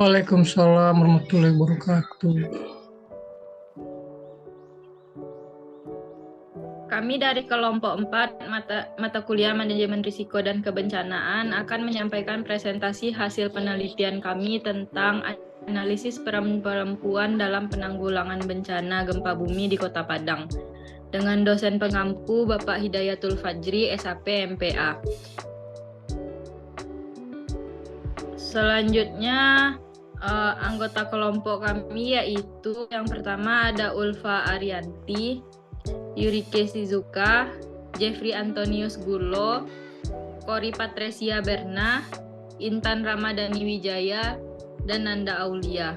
Waalaikumsalam warahmatullahi wabarakatuh. Kami dari kelompok 4 mata kuliah Manajemen Risiko dan Kebencanaan akan menyampaikan presentasi hasil penelitian kami tentang analisis peran perempuan dalam penanggulangan bencana gempa bumi di Kota Padang dengan dosen pengampu Bapak Hidayatul Fajri, SAP MPA. Selanjutnya anggota kelompok kami yaitu yang pertama ada Ulfa Arianti, Yurike Shizuka, Jeffrey Antonius Gulo, Kori Patresia Berna, Intan Ramadhani Wijaya, dan Nanda Aulia.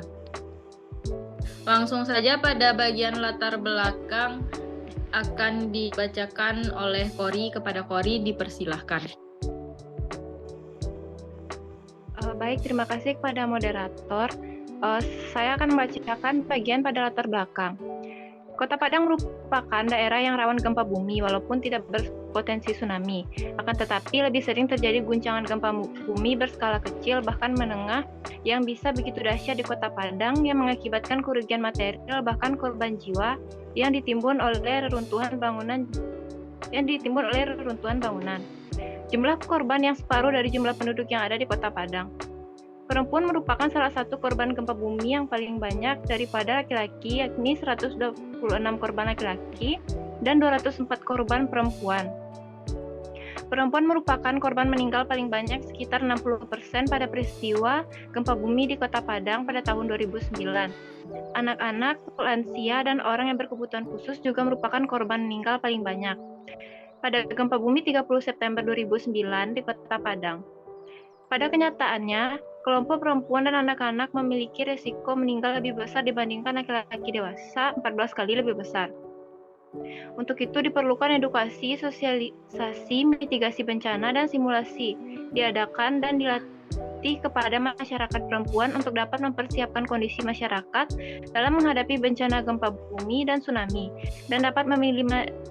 Langsung saja pada bagian latar belakang akan dibacakan oleh Kori. Kepada Kori dipersilahkan. Baik, terima kasih kepada moderator. Saya akan membacakan bagian pada latar belakang. Kota Padang merupakan daerah yang rawan gempa bumi walaupun tidak berpotensi tsunami. Akan tetapi lebih sering terjadi guncangan gempa bumi berskala kecil bahkan menengah yang bisa begitu dahsyat di Kota Padang yang mengakibatkan kerugian material bahkan korban jiwa yang ditimbun oleh reruntuhan bangunan. Jumlah korban yang separuh dari jumlah penduduk yang ada di Kota Padang. Perempuan merupakan salah satu korban gempa bumi yang paling banyak daripada laki-laki, yakni 126 korban laki-laki dan 204 korban perempuan. Perempuan merupakan korban meninggal paling banyak, sekitar 60% pada peristiwa gempa bumi di Kota Padang pada tahun 2009. Anak-anak, lansia, dan orang yang berkebutuhan khusus juga merupakan korban meninggal paling banyak pada gempa bumi 30 September 2009 di Kota Padang. Pada kenyataannya, kelompok perempuan dan anak-anak memiliki resiko meninggal lebih besar dibandingkan laki-laki dewasa, 14 kali lebih besar. Untuk itu diperlukan edukasi, sosialisasi, mitigasi bencana, dan simulasi diadakan dan dilatih kepada masyarakat perempuan untuk dapat mempersiapkan kondisi masyarakat dalam menghadapi bencana gempa bumi dan tsunami, dan dapat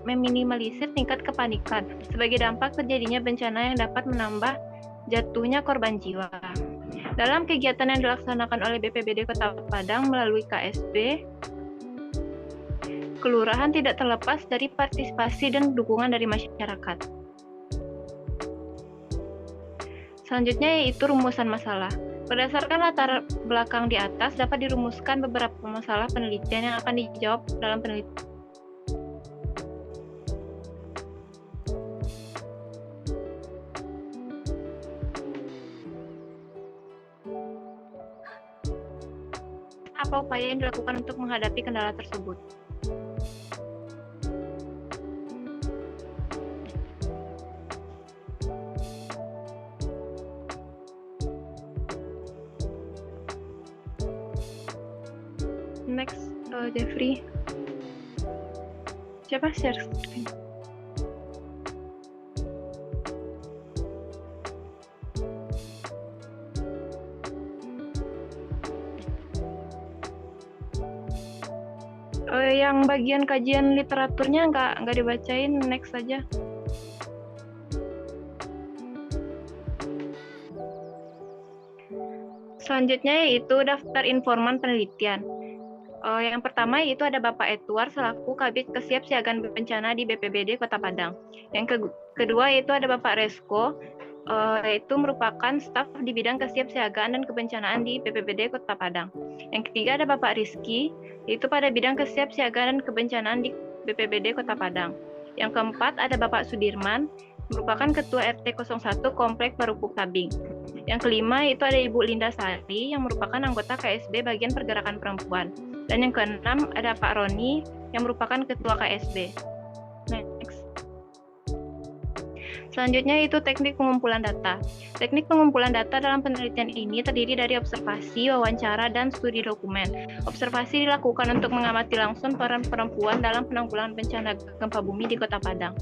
meminimalisir tingkat kepanikan sebagai dampak terjadinya bencana yang dapat menambah jatuhnya korban jiwa. Dalam kegiatan yang dilaksanakan oleh BPBD Kota Padang melalui KSB, kelurahan tidak terlepas dari partisipasi dan dukungan dari masyarakat. Selanjutnya yaitu rumusan masalah. Berdasarkan latar belakang di atas, dapat dirumuskan beberapa masalah penelitian yang akan dijawab dalam penelitian. Apa upaya yang dilakukan untuk menghadapi kendala tersebut? Next, Jeffrey. Siapa share screen? Yang bagian kajian literaturnya nggak dibacain, next saja. Selanjutnya yaitu daftar informan penelitian. Yang pertama yaitu ada Bapak Edward selaku Kabid Kesiapsiagaan Bencana di BPBD Kota Padang. Yang kedua yaitu ada Bapak Resko, yaitu merupakan staf di bidang kesiapsiagaan dan kebencanaan di BPBD Kota Padang. Yang ketiga ada Bapak Rizky, yaitu pada bidang kesiapsiagaan dan kebencanaan di BPBD Kota Padang. Yang keempat ada Bapak Sudirman, merupakan Ketua RT 01 Komplek Parupuk Tabing. Yang kelima itu ada Ibu Linda Sari yang merupakan anggota KSB bagian pergerakan perempuan. Dan yang keenam ada Pak Roni yang merupakan Ketua KSB. Next. Selanjutnya itu teknik pengumpulan data. Teknik pengumpulan data dalam penelitian ini terdiri dari observasi, wawancara, dan studi dokumen. Observasi dilakukan untuk mengamati langsung peran perempuan dalam penanggulangan bencana gempa bumi di Kota Padang.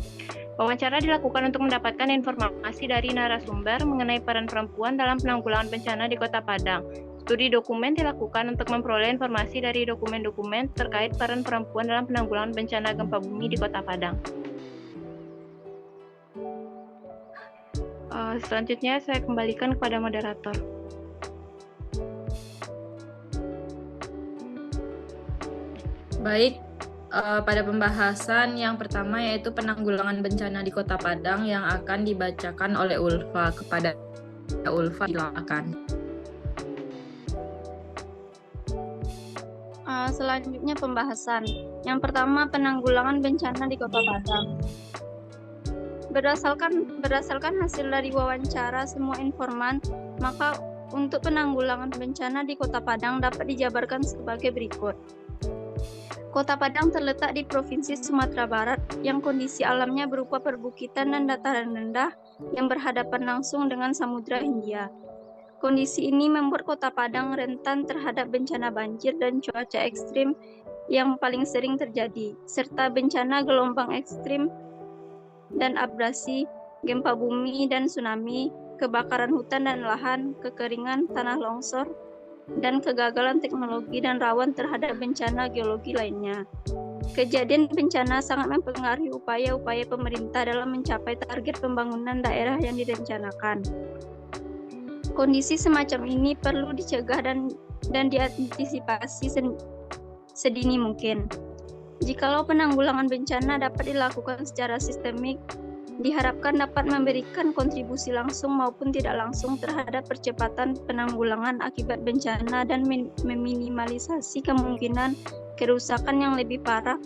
Wawancara dilakukan untuk mendapatkan informasi dari narasumber mengenai peran perempuan dalam penanggulangan bencana di Kota Padang. Studi dokumen dilakukan untuk memperoleh informasi dari dokumen-dokumen terkait peran perempuan dalam penanggulangan bencana gempa bumi di Kota Padang. Selanjutnya saya kembalikan kepada moderator. Baik, pada pembahasan yang pertama yaitu penanggulangan bencana di Kota Padang yang akan dibacakan oleh Ulfa. Kepada Ulfa, silakan. Selanjutnya pembahasan. Yang pertama, penanggulangan bencana di Kota Padang. Berdasarkan hasil dari wawancara semua informan, maka untuk penanggulangan bencana di Kota Padang dapat dijabarkan sebagai berikut. Kota Padang terletak di Provinsi Sumatera Barat yang kondisi alamnya berupa perbukitan dan dataran rendah yang berhadapan langsung dengan Samudra Hindia. Kondisi ini membuat Kota Padang rentan terhadap bencana banjir dan cuaca ekstrim yang paling sering terjadi, serta bencana gelombang ekstrim dan abrasi, gempa bumi dan tsunami, kebakaran hutan dan lahan, kekeringan, tanah longsor, dan kegagalan teknologi dan rawan terhadap bencana geologi lainnya. Kejadian bencana sangat mempengaruhi upaya-upaya pemerintah dalam mencapai target pembangunan daerah yang direncanakan. Kondisi semacam ini perlu dicegah dan diantisipasi sedini mungkin. Jikalau penanggulangan bencana dapat dilakukan secara sistemik, diharapkan dapat memberikan kontribusi langsung maupun tidak langsung terhadap percepatan penanggulangan akibat bencana dan meminimalisasi kemungkinan kerusakan yang lebih parah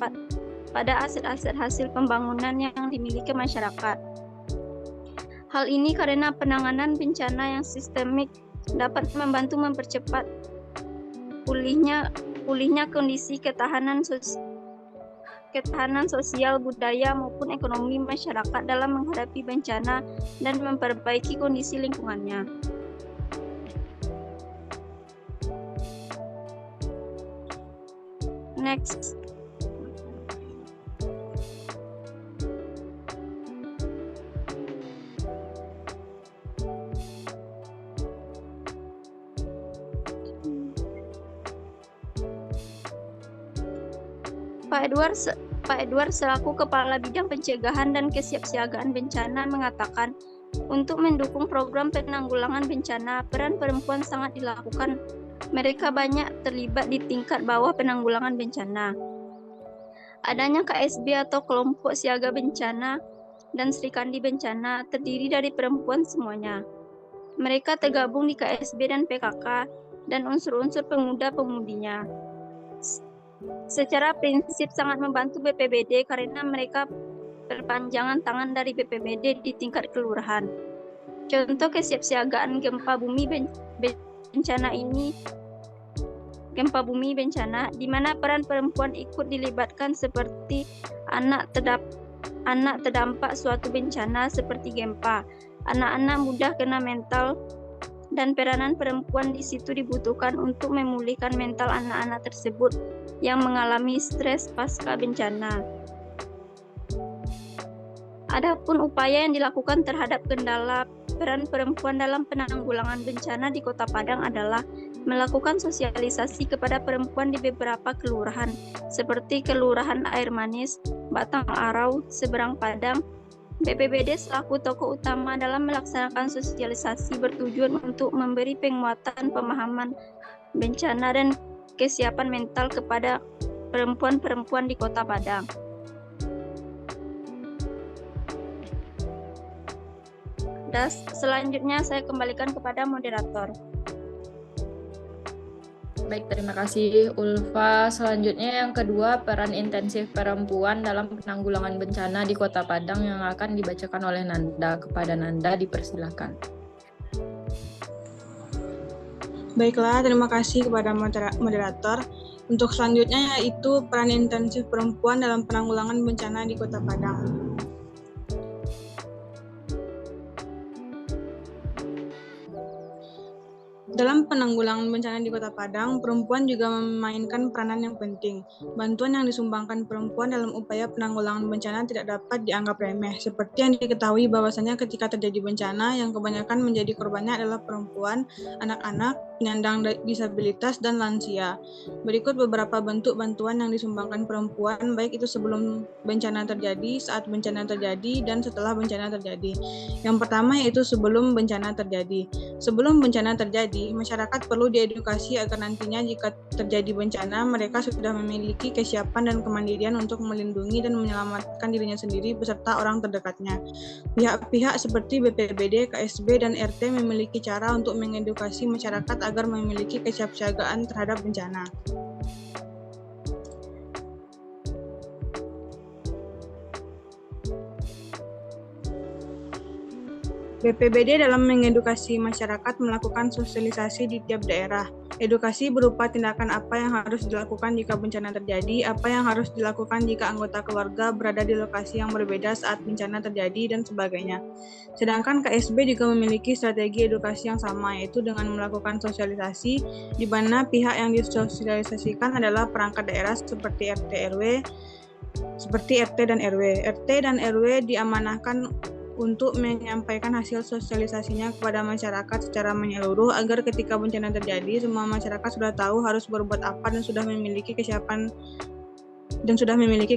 pada aset-aset hasil pembangunan yang dimiliki masyarakat. Hal ini karena penanganan bencana yang sistemik dapat membantu mempercepat pulihnya kondisi ketahanan sosial, budaya, maupun ekonomi masyarakat dalam menghadapi bencana dan memperbaiki kondisi lingkungannya. Next. Pak Edward selaku Kepala Bidang Pencegahan dan Kesiapsiagaan Bencana mengatakan, untuk mendukung program penanggulangan bencana, peran perempuan sangat dilakukan. Mereka banyak terlibat di tingkat bawah penanggulangan bencana. Adanya KSB atau Kelompok Siaga Bencana dan Serikandi Bencana terdiri dari perempuan semuanya. Mereka tergabung di KSB dan PKK dan unsur-unsur pemuda-pemudinya. Secara prinsip sangat membantu BPBD karena mereka perpanjangan tangan dari BPBD di tingkat kelurahan. Contoh kesiapsiagaan gempa bumi bencana di mana peran perempuan ikut dilibatkan seperti anak terdampak suatu bencana seperti gempa, anak-anak mudah kena mental, dan peranan perempuan di situ dibutuhkan untuk memulihkan mental anak-anak tersebut yang mengalami stres pasca bencana. Adapun upaya yang dilakukan terhadap kendala peran perempuan dalam penanggulangan bencana di Kota Padang adalah melakukan sosialisasi kepada perempuan di beberapa kelurahan, seperti Kelurahan Air Manis, Batang Arau, Seberang Padang. BPBD selaku tokoh utama dalam melaksanakan sosialisasi bertujuan untuk memberi penguatan pemahaman bencana dan kesiapan mental kepada perempuan-perempuan di Kota Padang. Dan selanjutnya saya kembalikan kepada moderator. Baik, terima kasih Ulfa. Selanjutnya yang kedua, peran intensif perempuan dalam penanggulangan bencana di Kota Padang yang akan dibacakan oleh Nanda. Kepada Nanda dipersilakan. Baiklah, terima kasih kepada moderator. Untuk selanjutnya yaitu peran intensif perempuan dalam penanggulangan bencana di Kota Padang. Dalam penanggulangan bencana di Kota Padang, perempuan juga memainkan peranan yang penting. Bantuan yang disumbangkan perempuan dalam upaya penanggulangan bencana tidak dapat dianggap remeh. Seperti yang diketahui bahwasanya ketika terjadi bencana, yang kebanyakan menjadi korbannya adalah perempuan, anak-anak, penyandang disabilitas, dan lansia. Berikut beberapa bentuk bantuan yang disumbangkan perempuan, baik itu sebelum bencana terjadi, saat bencana terjadi, dan setelah bencana terjadi. Yang pertama yaitu sebelum bencana terjadi. Sebelum bencana terjadi, masyarakat perlu diedukasi agar nantinya jika terjadi bencana, mereka sudah memiliki kesiapan dan kemandirian untuk melindungi dan menyelamatkan dirinya sendiri beserta orang terdekatnya. Pihak-pihak seperti BPBD, KSB, dan RT memiliki cara untuk mengedukasi masyarakat agar memiliki kesiapsiagaan terhadap bencana. BPBD dalam mengedukasi masyarakat melakukan sosialisasi di tiap daerah. Edukasi berupa tindakan apa yang harus dilakukan jika bencana terjadi, apa yang harus dilakukan jika anggota keluarga berada di lokasi yang berbeda saat bencana terjadi, dan sebagainya. Sedangkan KSB juga memiliki strategi edukasi yang sama, yaitu dengan melakukan sosialisasi, di mana pihak yang disosialisasikan adalah perangkat daerah seperti RT dan RW. RT dan RW diamanahkan untuk menyampaikan hasil sosialisasinya kepada masyarakat secara menyeluruh agar ketika bencana terjadi semua masyarakat sudah tahu harus berbuat apa dan sudah memiliki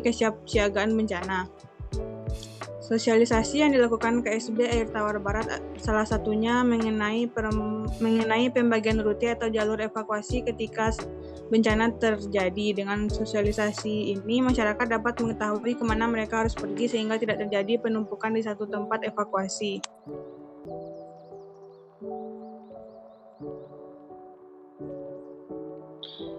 kesiapsiagaan bencana. Sosialisasi yang dilakukan KSB Air Tawar Barat salah satunya mengenai pembagian rute atau jalur evakuasi ketika bencana terjadi. Dengan sosialisasi ini, masyarakat dapat mengetahui kemana mereka harus pergi sehingga tidak terjadi penumpukan di satu tempat evakuasi.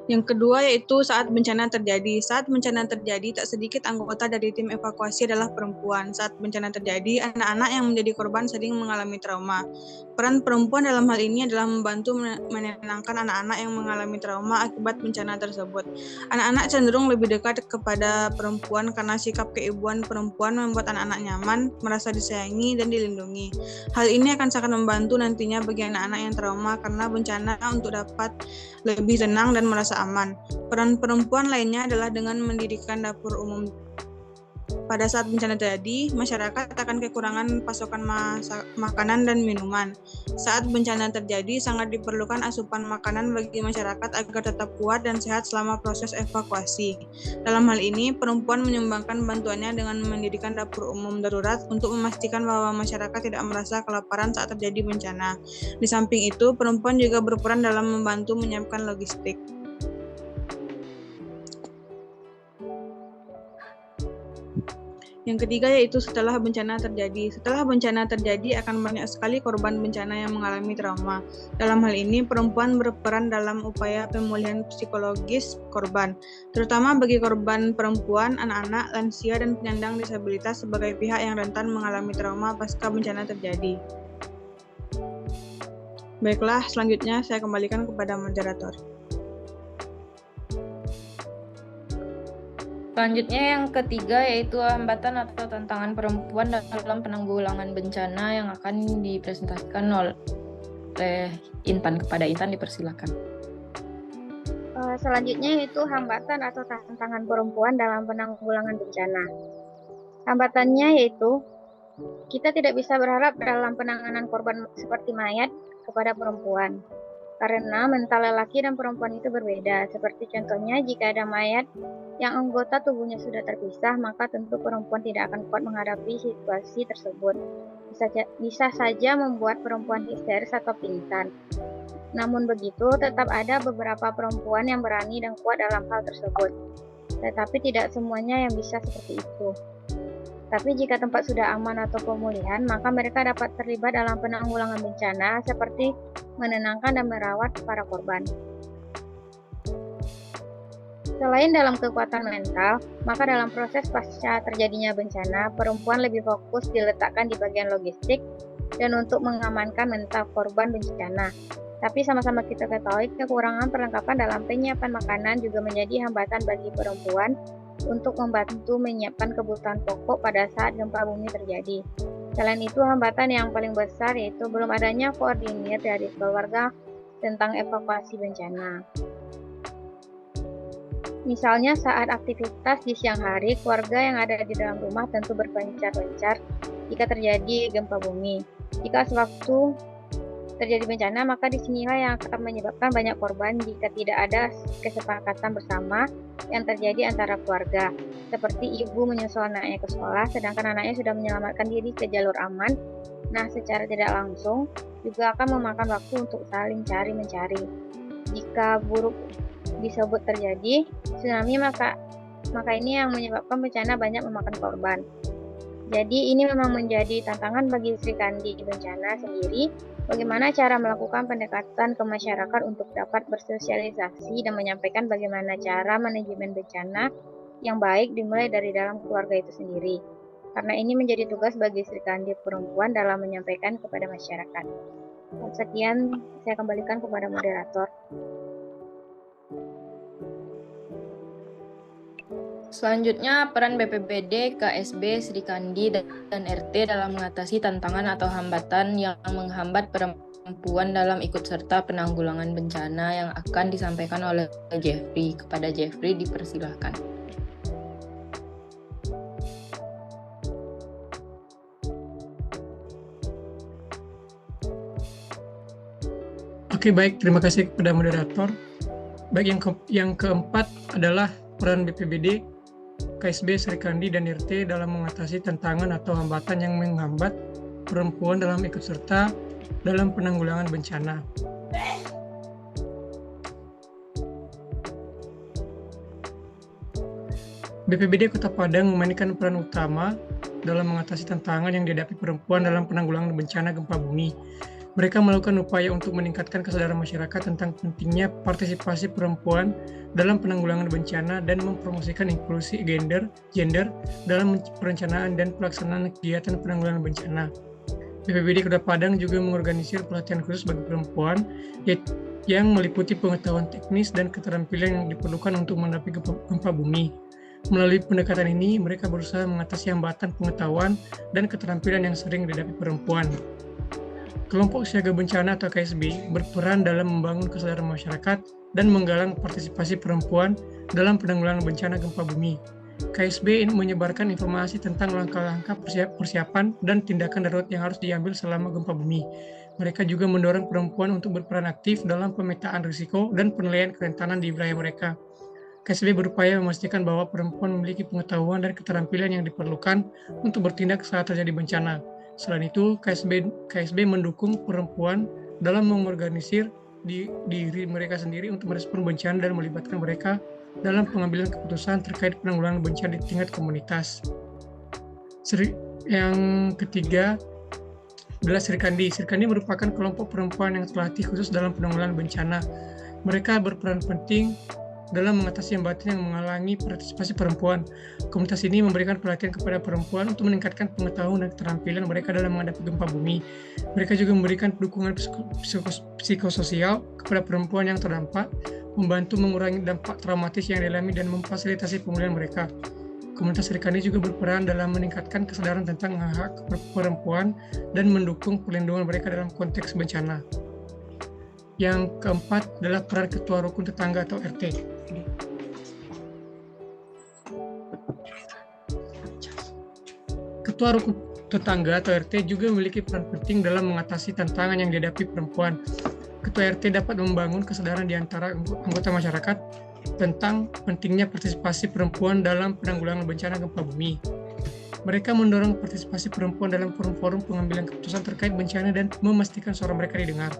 Yang kedua yaitu saat bencana terjadi. Saat bencana terjadi, tak sedikit anggota dari tim evakuasi adalah perempuan. Saat bencana terjadi, anak-anak yang menjadi korban sering mengalami trauma. Peran perempuan dalam hal ini adalah membantu menenangkan anak-anak yang mengalami trauma akibat bencana tersebut. Anak-anak cenderung lebih dekat kepada perempuan karena sikap keibuan perempuan membuat anak-anak nyaman, merasa disayangi, dan dilindungi. Hal ini akan sangat membantu nantinya bagi anak-anak yang trauma karena bencana untuk dapat lebih tenang dan merasa aman. Peran perempuan lainnya adalah dengan mendirikan dapur umum. Pada saat bencana terjadi, masyarakat akan kekurangan pasokan makanan dan minuman. Saat bencana terjadi, sangat diperlukan asupan makanan bagi masyarakat agar tetap kuat dan sehat selama proses evakuasi. Dalam hal ini, perempuan menyumbangkan bantuannya dengan mendirikan dapur umum darurat untuk memastikan bahwa masyarakat tidak merasa kelaparan saat terjadi bencana. Di samping itu, perempuan juga berperan dalam membantu menyiapkan logistik. Yang ketiga yaitu setelah bencana terjadi. Setelah bencana terjadi akan banyak sekali korban bencana yang mengalami trauma. Dalam hal ini perempuan berperan dalam upaya pemulihan psikologis korban, terutama bagi korban perempuan, anak-anak, lansia, dan penyandang disabilitas sebagai pihak yang rentan mengalami trauma pasca bencana terjadi. Baiklah, selanjutnya saya kembalikan kepada moderator. Selanjutnya yang ketiga yaitu hambatan atau tantangan perempuan dalam penanggulangan bencana yang akan dipresentasikan oleh Intan. Kepada Intan dipersilakan. Selanjutnya yaitu hambatan atau tantangan perempuan dalam penanggulangan bencana. Hambatannya yaitu kita tidak bisa berharap dalam penanganan korban seperti mayat kepada perempuan. Karena mental lelaki dan perempuan itu berbeda. Seperti contohnya jika ada mayat yang anggota tubuhnya sudah terpisah, maka tentu perempuan tidak akan kuat menghadapi situasi tersebut. Bisa saja membuat perempuan histeris atau pingsan. Namun begitu, tetap ada beberapa perempuan yang berani dan kuat dalam hal tersebut. Tetapi tidak semuanya yang bisa seperti itu. Tapi jika tempat sudah aman atau pemulihan, maka mereka dapat terlibat dalam penanggulangan bencana seperti menenangkan dan merawat para korban. Selain dalam kekuatan mental, maka dalam proses pasca terjadinya bencana, perempuan lebih fokus diletakkan di bagian logistik dan untuk mengamankan mental korban bencana. Tapi sama-sama kita ketahui, kekurangan perlengkapan dalam penyiapan makanan juga menjadi hambatan bagi perempuan untuk membantu menyiapkan kebutuhan pokok pada saat gempa bumi terjadi. Selain itu, hambatan yang paling besar yaitu belum adanya koordinir dari keluarga tentang evakuasi bencana. Misalnya saat aktivitas di siang hari, keluarga yang ada di dalam rumah tentu berpencar-pencar jika terjadi gempa bumi. Jika sewaktu terjadi bencana, maka disinilah yang akan menyebabkan banyak korban jika tidak ada kesepakatan bersama yang terjadi antara keluarga. Seperti ibu menyusul anaknya ke sekolah, sedangkan anaknya sudah menyelamatkan diri ke jalur aman. Nah, secara tidak langsung juga akan memakan waktu untuk saling cari-mencari. Jika buruk disebut terjadi tsunami, maka ini yang menyebabkan bencana banyak memakan korban. Jadi ini memang menjadi tantangan bagi Sri Kandi Bencana sendiri, bagaimana cara melakukan pendekatan ke masyarakat untuk dapat bersosialisasi dan menyampaikan bagaimana cara manajemen bencana yang baik dimulai dari dalam keluarga itu sendiri. Karena ini menjadi tugas bagi Sri Kandi perempuan dalam menyampaikan kepada masyarakat. Sekian, saya kembalikan kepada moderator. Selanjutnya, peran BPBD, KSB, Sri Kandi, dan RT dalam mengatasi tantangan atau hambatan yang menghambat perempuan dalam ikut serta penanggulangan bencana yang akan disampaikan oleh Jeffrey. Kepada Jeffrey, dipersilahkan. Oke, baik. Terima kasih kepada moderator. Baik, yang keempat adalah peran BPBD, KSB, Sri Kandi, dan RT dalam mengatasi tantangan atau hambatan yang menghambat perempuan dalam ikut serta dalam penanggulangan bencana. BPBD Kota Padang memainkan peran utama dalam mengatasi tantangan yang dihadapi perempuan dalam penanggulangan bencana gempa bumi. Mereka melakukan upaya untuk meningkatkan kesadaran masyarakat tentang pentingnya partisipasi perempuan dalam penanggulangan bencana dan mempromosikan inklusi gender dalam perencanaan dan pelaksanaan kegiatan penanggulangan bencana. BPBD Kota Padang juga mengorganisir pelatihan khusus bagi perempuan yang meliputi pengetahuan teknis dan keterampilan yang diperlukan untuk menghadapi gempa bumi. Melalui pendekatan ini, mereka berusaha mengatasi hambatan pengetahuan dan keterampilan yang sering dihadapi perempuan. Kelompok Siaga Bencana atau KSB berperan dalam membangun kesadaran masyarakat dan menggalang partisipasi perempuan dalam penanggulangan bencana gempa bumi. KSB menyebarkan informasi tentang langkah-langkah persiapan dan tindakan darurat yang harus diambil selama gempa bumi. Mereka juga mendorong perempuan untuk berperan aktif dalam pemetaan risiko dan penilaian kerentanan di wilayah mereka. KSB berupaya memastikan bahwa perempuan memiliki pengetahuan dan keterampilan yang diperlukan untuk bertindak saat terjadi bencana. Selain itu, KSB mendukung perempuan dalam mengorganisir diri mereka sendiri untuk merespon bencana dan melibatkan mereka dalam pengambilan keputusan terkait penanggulangan bencana di tingkat komunitas. Yang ketiga adalah Sri Kandi. Sri Kandi merupakan kelompok perempuan yang terlatih khusus dalam penanggulangan bencana. Mereka berperan penting dalam mengatasi hambatan yang menghalangi partisipasi perempuan. Komunitas ini memberikan pelatihan kepada perempuan untuk meningkatkan pengetahuan dan keterampilan mereka dalam menghadapi gempa bumi. Mereka juga memberikan dukungan psikososial kepada perempuan yang terdampak, membantu mengurangi dampak traumatis yang dialami dan memfasilitasi pemulihan mereka. Komunitas Sri Kandi juga berperan dalam meningkatkan kesadaran tentang hak perempuan dan mendukung perlindungan mereka dalam konteks bencana. Yang keempat adalah peran Ketua Rukun Tetangga atau RT. Ketua Rukun Tetangga atau RT juga memiliki peran penting dalam mengatasi tantangan yang dihadapi perempuan. Ketua RT dapat membangun kesadaran di antara anggota masyarakat tentang pentingnya partisipasi perempuan dalam penanggulangan bencana gempa bumi. Mereka mendorong partisipasi perempuan dalam forum-forum pengambilan keputusan terkait bencana dan memastikan suara mereka didengar.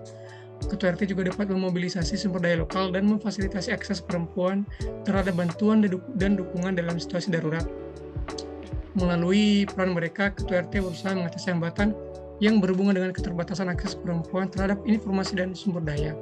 Ketua RT juga dapat memobilisasi sumber daya lokal dan memfasilitasi akses perempuan terhadap bantuan dan dukungan dalam situasi darurat. Melalui peran mereka, Ketua RT berusaha mengatasi hambatan yang berhubungan dengan keterbatasan akses perempuan terhadap informasi dan sumber daya.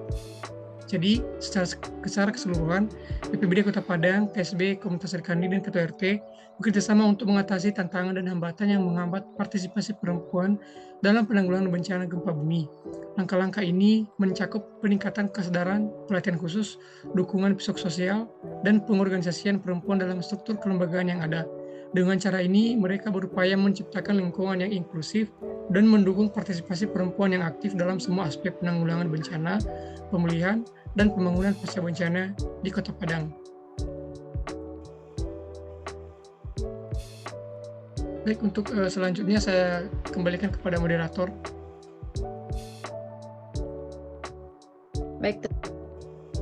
Jadi, secara keseluruhan, BPBD Kota Padang, KSB, Komunitas Sri Kandi, dan Ketua RT bekerjasama untuk mengatasi tantangan dan hambatan yang menghambat partisipasi perempuan dalam penanggulangan bencana gempa bumi. Langkah-langkah ini mencakup peningkatan kesadaran, pelatihan khusus, dukungan psikososial, dan pengorganisasian perempuan dalam struktur kelembagaan yang ada. Dengan cara ini, mereka berupaya menciptakan lingkungan yang inklusif dan mendukung partisipasi perempuan yang aktif dalam semua aspek penanggulangan bencana, pemulihan, dan pembangunan pasca bencana di Kota Padang. Baik, untuk selanjutnya saya kembalikan kepada moderator. Baik,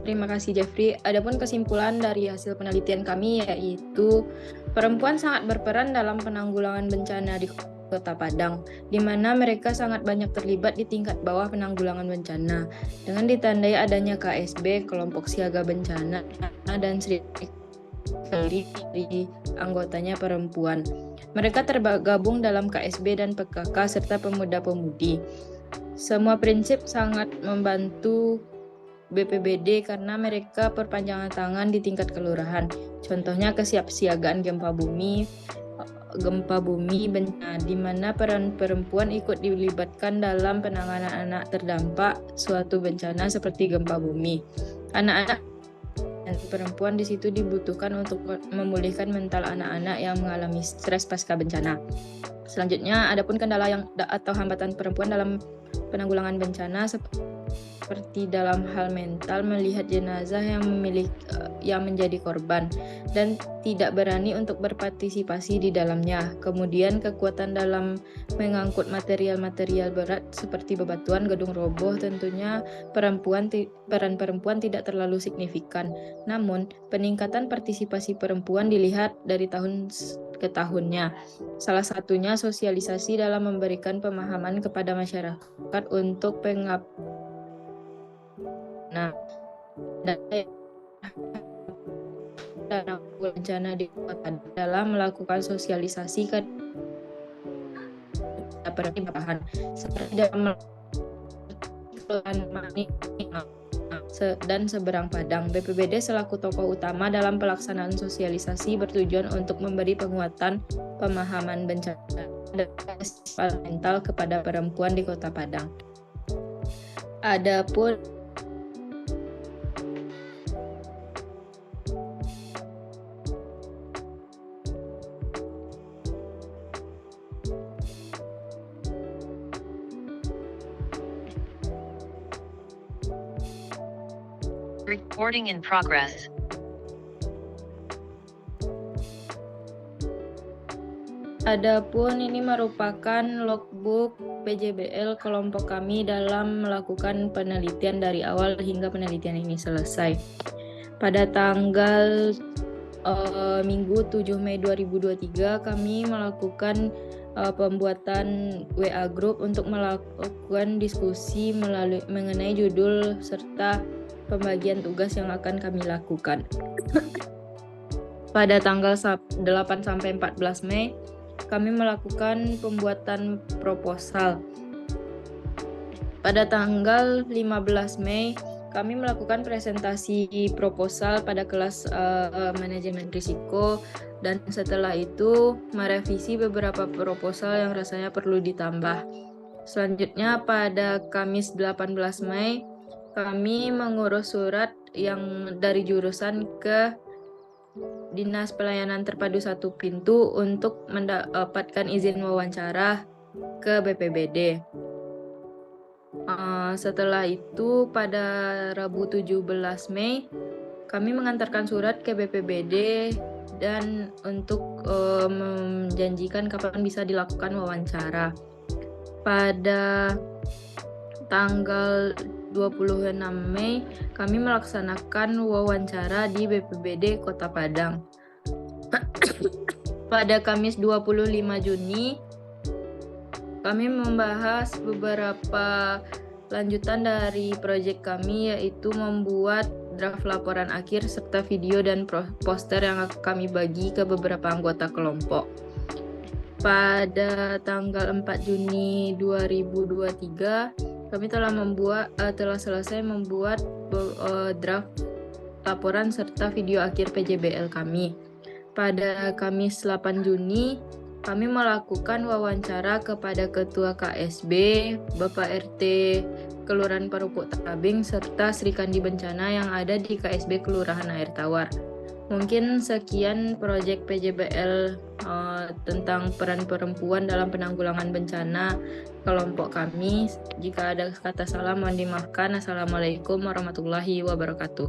terima kasih Jeffrey. Adapun kesimpulan dari hasil penelitian kami yaitu perempuan sangat berperan dalam penanggulangan bencana di Kota Padang, di mana mereka sangat banyak terlibat di tingkat bawah penanggulangan bencana, dengan ditandai adanya KSB, kelompok siaga bencana, dan seringkali dari anggotanya perempuan. Mereka tergabung dalam KSB dan PKK serta pemuda-pemudi. Semua prinsip sangat membantu BPBD karena mereka perpanjangan tangan di tingkat kelurahan. Contohnya kesiapsiagaan gempa bumi bencana, di mana peran perempuan ikut dilibatkan dalam penanganan anak terdampak suatu bencana seperti gempa bumi. Anak-anak dan perempuan di situ dibutuhkan untuk memulihkan mental anak-anak yang mengalami stres pasca bencana. Selanjutnya, adapun kendala atau hambatan perempuan dalam penanggulangan bencana seperti dalam hal mental, melihat jenazah yang menjadi korban dan tidak berani untuk berpartisipasi di dalamnya. Kemudian kekuatan dalam mengangkut material-material berat seperti bebatuan, gedung roboh, tentunya peran perempuan tidak terlalu signifikan. Namun, peningkatan partisipasi perempuan dilihat dari tahun ke tahunnya. Salah satunya sosialisasi dalam memberikan pemahaman kepada masyarakat untuk dan bencana di kota dalam melakukan sosialisasi ke perubahan seperti dalam dan seberang Padang. BPBD selaku tokoh utama dalam pelaksanaan sosialisasi bertujuan untuk memberi penguatan pemahaman bencana dan mental kepada perempuan di Kota Padang. Adapun recording in progress. Adapun ini merupakan logbook PJBL kelompok kami dalam melakukan penelitian dari awal hingga penelitian ini selesai. Pada tanggal Minggu 7 Mei 2023 kami melakukan pembuatan WA group untuk melakukan diskusi mengenai judul serta pembagian tugas yang akan kami lakukan. Pada tanggal 8 sampai 14 Mei kami melakukan pembuatan proposal. Pada tanggal 15 Mei kami melakukan presentasi proposal pada kelas manajemen risiko, dan setelah itu merevisi beberapa proposal yang rasanya perlu ditambah. Selanjutnya pada Kamis 18 Mei kami mengurus surat yang dari jurusan ke Dinas Pelayanan Terpadu Satu Pintu untuk mendapatkan izin wawancara ke BPBD. Setelah itu pada Rabu 17 Mei kami mengantarkan surat ke BPBD dan untuk menjanjikan kapan bisa dilakukan wawancara. Pada tanggal 26 Mei kami melaksanakan wawancara di BPBD Kota Padang. Pada Kamis 25 Juni kami membahas beberapa lanjutan dari proyek kami, yaitu membuat draft laporan akhir serta video dan poster yang kami bagi ke beberapa anggota kelompok. Pada tanggal 4 Juni 2023 kami telah selesai membuat draft laporan serta video akhir PJBL kami. Pada Kamis 8 Juni kami melakukan wawancara kepada Ketua KSB, Bapak RT Kelurahan Parupuk Tabing, serta Srikandi Bencana yang ada di KSB Kelurahan Air Tawar. Mungkin sekian proyek PJBL tentang peran perempuan dalam penanggulangan bencana kelompok kami. Jika ada kata salah mohon dimaafkan. Assalamualaikum warahmatullahi wabarakatuh.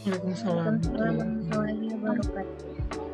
Waalaikumsalam warahmatullahi wabarakatuh.